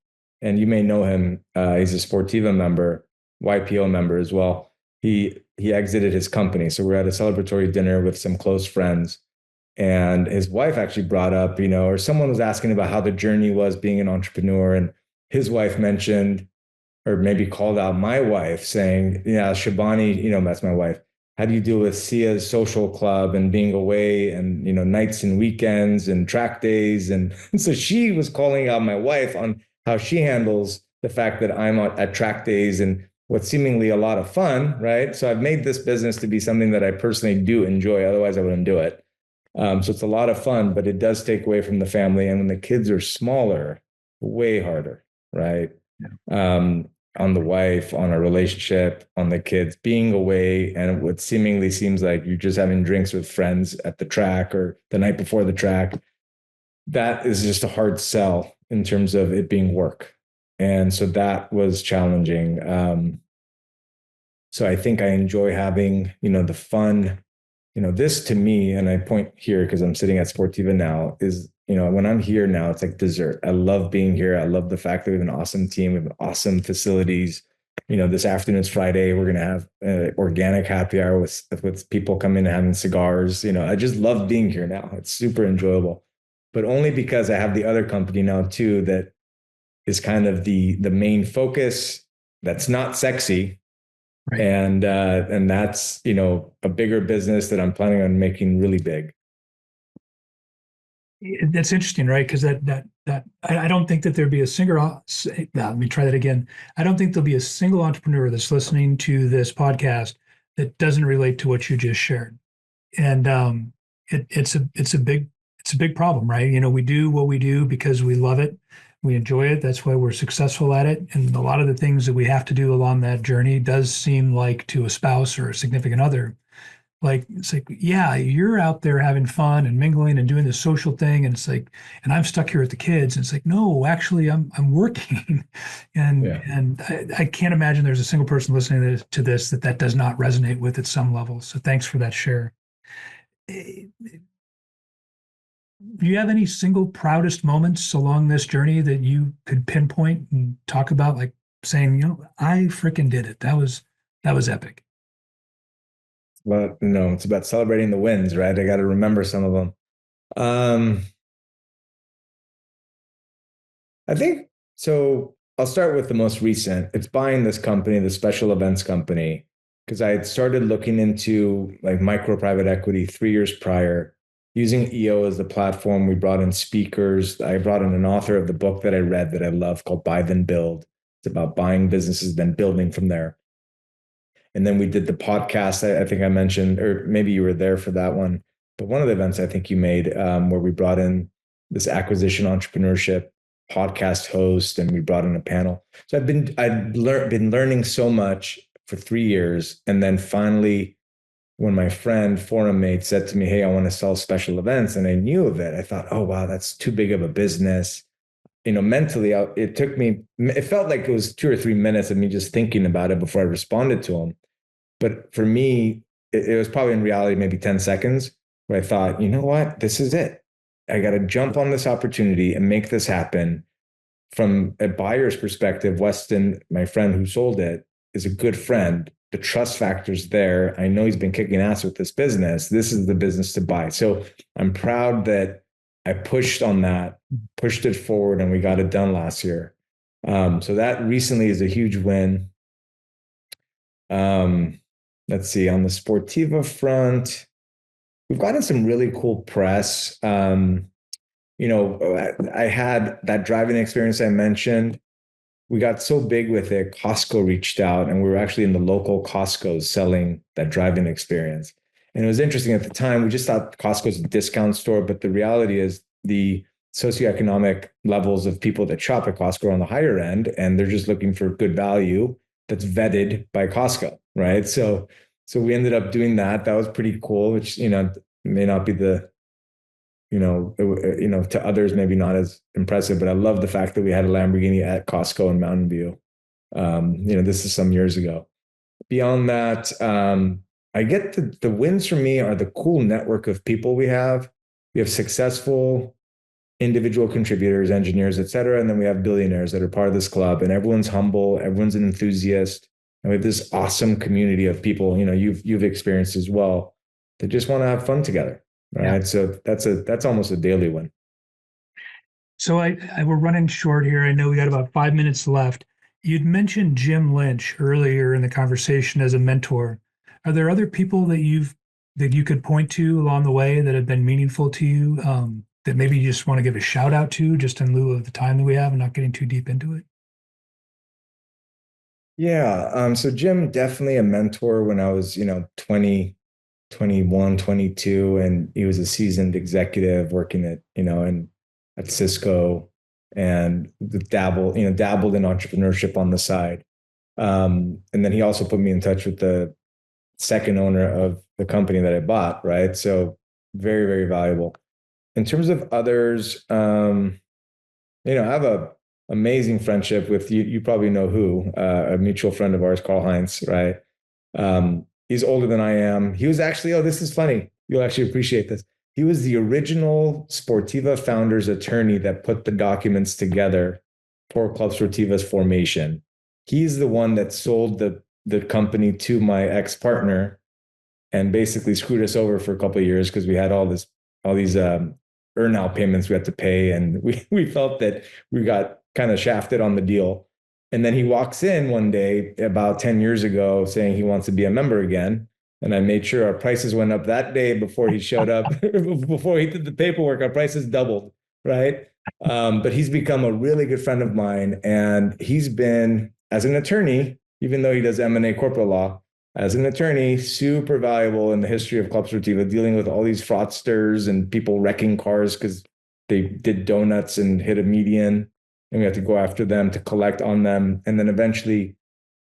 Speaker 3: and you may know him. He's a Sportiva member, YPO member as well. He exited his company. So we're at a celebratory dinner with some close friends. And his wife actually brought up, or someone was asking about how the journey was being an entrepreneur. And his wife mentioned, or maybe called out my wife saying, yeah, Sia Bani, that's my wife. How do you deal with Sia's social club and being away and, nights and weekends and track days? And so she was calling out my wife on how she handles the fact that I'm at track days and what's seemingly a lot of fun, right? So I've made this business to be something that I personally do enjoy. Otherwise I wouldn't do it. So it's a lot of fun, but it does take away from the family. And when the kids are smaller, way harder, right? Yeah. On the wife, on a relationship, on the kids, being away, and what seemingly seems like you're just having drinks with friends at the track or the night before the track. That is just a hard sell in terms of it being work. And so that was challenging. So I think I enjoy having, the fun. This to me, and I point here because I'm sitting at Sportiva now, is, when I'm here now, it's like dessert. I love being here. I love the fact that we have an awesome team, we have awesome facilities. This afternoon is Friday. We're going to have organic happy hour with people coming and having cigars. I just love being here now. It's super enjoyable. but only because I have the other company now too that is kind of the main focus. That's not sexy,
Speaker 2: Right.
Speaker 3: and that's, you know, a bigger business that I'm planning on making really big.
Speaker 2: That's interesting, right? Because I don't think that there'd be a single. Let me try that again. I don't think there'll be a single entrepreneur that's listening to this podcast that doesn't relate to what you just shared. And it's a big problem, right? You know, we do what we do because we love it, we enjoy it. That's why we're successful at it. And a lot of the things that we have to do along that journey does seem like, to a spouse or a significant other, like, it's like, yeah, you're out there having fun and mingling and doing the social thing, and it's like, and I'm stuck here with the kids, and it's like, no, actually, I'm working. and
Speaker 3: Yeah.
Speaker 2: and I can't imagine there's a single person listening to this that does not resonate with at some level. So thanks for that share. Do you have any single proudest moments along this journey that you could pinpoint and talk about, like saying, you know, I freaking did it. That was epic.
Speaker 3: But no, it's about celebrating the wins, right? I got to remember some of them. I think so. I'll start with the most recent. It's buying this company, the special events company, because I had started looking into like micro private equity 3 years prior, using EO as the platform. We brought in speakers. I brought in an author of the book that I read that I love called Buy Then Build. It's about buying businesses, then building from there. And then we did the podcast. I think I mentioned, or maybe you were there for that one, but one of the events I think you made, where we brought in this acquisition entrepreneurship podcast host, and we brought in a panel. So been learning so much for 3 years, and then finally, when my friend forum mate said to me, "Hey, I want to sell special events," and I knew of it, I thought, "Oh wow, that's too big of a business." You know, mentally, it felt like it was 2 or 3 minutes of me just thinking about it before I responded to him. But for me, it was probably in reality maybe 10 seconds where I thought, you know what? This is it. I got to jump on this opportunity and make this happen. From a buyer's perspective, Weston, my friend who sold it, is a good friend. The trust factor's there. I know he's been kicking ass with this business. This is the business to buy. So I'm proud that I pushed on that, pushed it forward, and we got it done last year. So that recently is a huge win. Let's see, on the Sportiva front, we've gotten some really cool press. You know, I had that driving experience I mentioned. We got so big with it, Costco reached out, and we were actually in the local Costco selling that driving experience. And it was interesting at the time, we just thought Costco's a discount store, but the reality is the socioeconomic levels of people that shop at Costco are on the higher end, and they're just looking for good value that's vetted by Costco, right? So we ended up doing that. That was pretty cool, which, you know, may not be the, you know, to others, maybe not as impressive, but I love the fact that we had a Lamborghini at Costco in Mountain View. You know, this is some years ago. Beyond that, I get the wins for me are the cool network of people we have. We have successful individual contributors, engineers, et cetera. And then we have billionaires that are part of this club, and everyone's humble, everyone's an enthusiast. And we have this awesome community of people, you know, you've experienced as well, that just want to have fun together. Right. Yeah. So that's almost a daily win.
Speaker 2: So we're running short here. I know we got about 5 minutes left. You'd mentioned Jim Lynch earlier in the conversation as a mentor. Are there other people that you could point to along the way that have been meaningful to you, that maybe you just want to give a shout out to, just in lieu of the time that we have and not getting too deep into it?
Speaker 3: Yeah. So Jim, definitely a mentor when I was, you know, 20, 21, 22, and he was a seasoned executive working at, you know, at Cisco, and dabbled in entrepreneurship on the side. And then he also put me in touch with the second owner of the company that I bought, right? So very valuable. In terms of others, you know, I have a amazing friendship with you. You probably know who, a mutual friend of ours, Karl Heinz, right? He's older than I am. He was actually, oh, this is funny. You'll actually appreciate this. He was the original Sportiva founder's attorney that put the documents together for Club Sportiva's formation. He's the one that sold the company to my ex-partner and basically screwed us over for a couple of years because we had all these earnout payments we had to pay. And we felt that we got kind of shafted on the deal. And then he walks in one day about 10 years ago saying he wants to be a member again. And I made sure our prices went up that day before he showed up. Before he did the paperwork, our prices doubled, right? But he's become a really good friend of mine. And he's been, as an attorney, even though he does M&A corporate law, as an attorney, super valuable in the history of Club Sportiva, dealing with all these fraudsters and people wrecking cars because they did donuts and hit a median, and we had to go after them to collect on them. And then eventually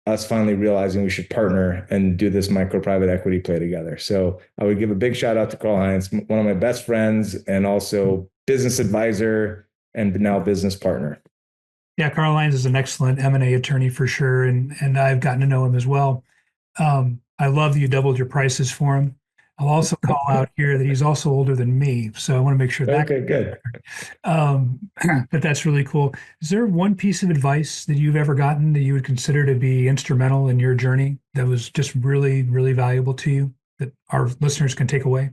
Speaker 3: us finally realizing we should partner and do this micro private equity play together. So I would give a big shout out to Carl Heinz, one of my best friends and also business advisor and now business partner.
Speaker 2: Yeah, Carl Heinz is an excellent M&A attorney for sure. And I've gotten to know him as well. I love that you doubled your prices for him. I'll also call out here that he's also older than me. So I want to make sure that.
Speaker 3: Okay, good.
Speaker 2: But that's really cool. Is there one piece of advice that you've ever gotten that you would consider to be instrumental in your journey that was just really, really valuable to you that our listeners can take away?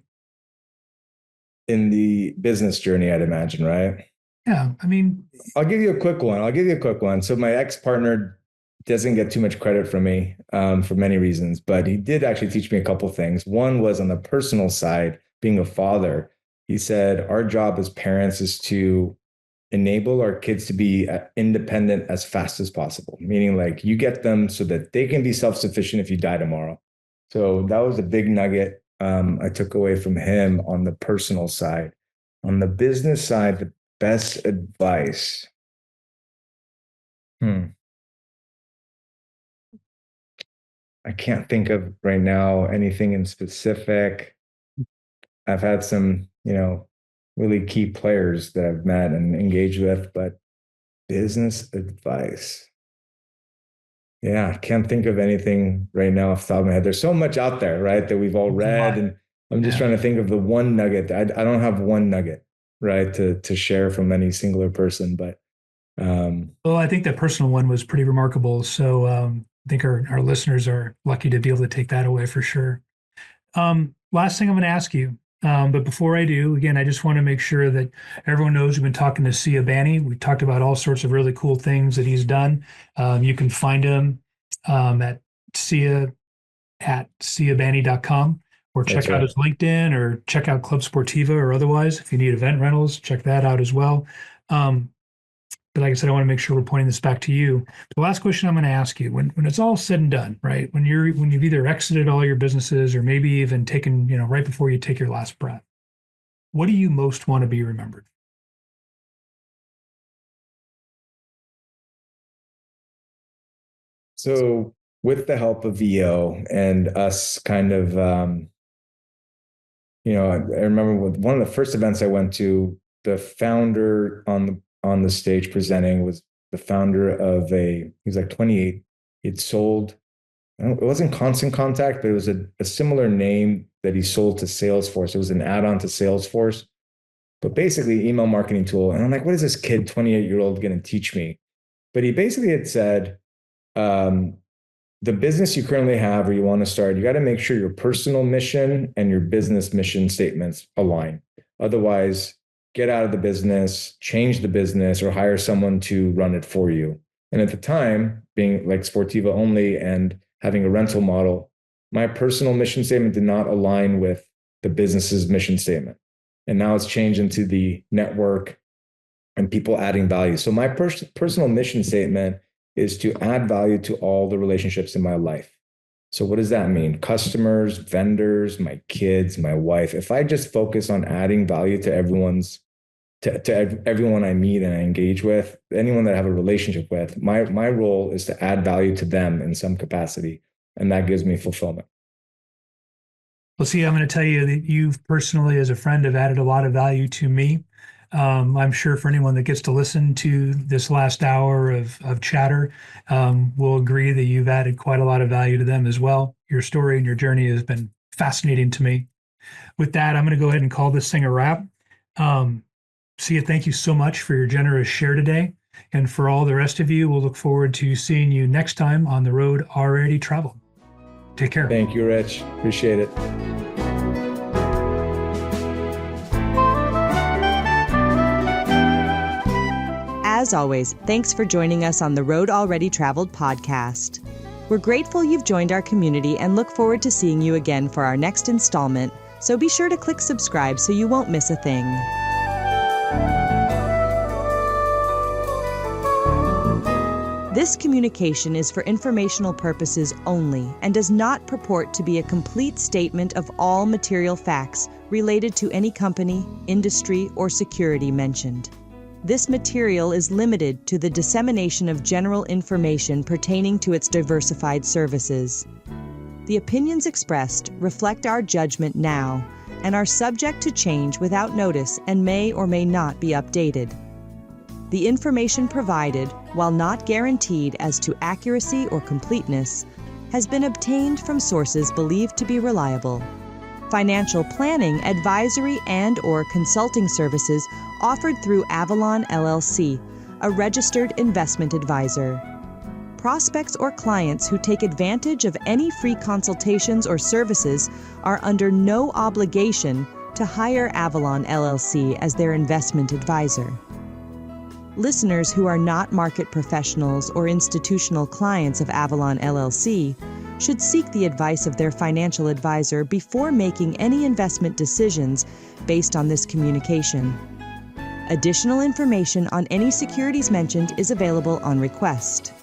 Speaker 3: In the business journey, I'd imagine, right?
Speaker 2: Yeah. I mean,
Speaker 3: I'll give you a quick one. So my ex-partner doesn't get too much credit from me for many reasons, but he did actually teach me a couple things. One was on the personal side, being a father. He said, our job as parents is to enable our kids to be independent as fast as possible, meaning like you get them so that they can be self-sufficient if you die tomorrow. So that was a big nugget I took away from him on the personal side. On the business side, the best advice. I can't think of right now anything in specific. I've had some, really key players that I've met and engaged with, but business advice. Yeah, I can't think of anything right now off the top of my head. There's so much out there, right, that we've all read. And I'm just trying to think of the one nugget. I don't have one nugget, right, to share from any singular person, but
Speaker 2: well, I think that personal one was pretty remarkable. So I think our listeners are lucky to be able to take that away for sure. Last thing I'm going to ask you, but before I do, again, I just want to make sure that everyone knows we've been talking to Sia Bani. We talked about all sorts of really cool things that he's done. You can find him at siabani.com or check out his LinkedIn or check out Club Sportiva or otherwise. If you need event rentals, check that out as well. But like I said, I want to make sure we're pointing this back to you. The last question I'm going to ask you, when it's all said and done, right? When you've either exited all your businesses or maybe even taken, right before you take your last breath, what do you most want to be remembered?
Speaker 3: So with the help of VO and us kind of, I remember with one of the first events I went to, the founder on the stage presenting was the founder of he was like 28. He'd sold, it wasn't Constant Contact, but it was a similar name that he sold to Salesforce. It was an add-on to Salesforce, but basically email marketing tool. And I'm like, what is this kid, 28-year-old, going to teach me? But he basically had said, the business you currently have or you want to start, you got to make sure your personal mission and your business mission statements align. Otherwise, get out of the business, change the business, or hire someone to run it for you. And at the time, being like Sportiva only and having a rental model, my personal mission statement did not align with the business's mission statement. And now it's changed into the network and people adding value. So my personal mission statement is to add value to all the relationships in my life. So what does that mean? Customers, vendors, my kids, my wife. If I just focus on adding value to everyone I meet and I engage with, anyone that I have a relationship with, my role is to add value to them in some capacity. And that gives me fulfillment.
Speaker 2: Well, see, I'm going to tell you that you've personally, as a friend, have added a lot of value to me. I'm sure for anyone that gets to listen to this last hour of chatter, will agree that you've added quite a lot of value to them as well. Your story and your journey has been fascinating to me. With that, I'm going to go ahead and call this thing a wrap. Sia, thank you so much for your generous share today. And for all the rest of you, we'll look forward to seeing you next time on the road already traveled. Take care.
Speaker 3: Thank you, Rich. Appreciate it.
Speaker 1: As always, thanks for joining us on the Road Already Traveled podcast. We're grateful you've joined our community and look forward to seeing you again for our next installment, so be sure to click subscribe so you won't miss a thing. This communication is for informational purposes only and does not purport to be a complete statement of all material facts related to any company, industry, or security mentioned. This material is limited to the dissemination of general information pertaining to its diversified services. The opinions expressed reflect our judgment now and are subject to change without notice and may or may not be updated. The information provided, while not guaranteed as to accuracy or completeness, has been obtained from sources believed to be reliable. Financial planning, advisory, and/or consulting services offered through Avalan LLC, a registered investment advisor. Prospects or clients who take advantage of any free consultations or services are under no obligation to hire Avalan LLC as their investment advisor. Listeners who are not market professionals or institutional clients of Avalan LLC should seek the advice of their financial advisor before making any investment decisions based on this communication. Additional information on any securities mentioned is available on request.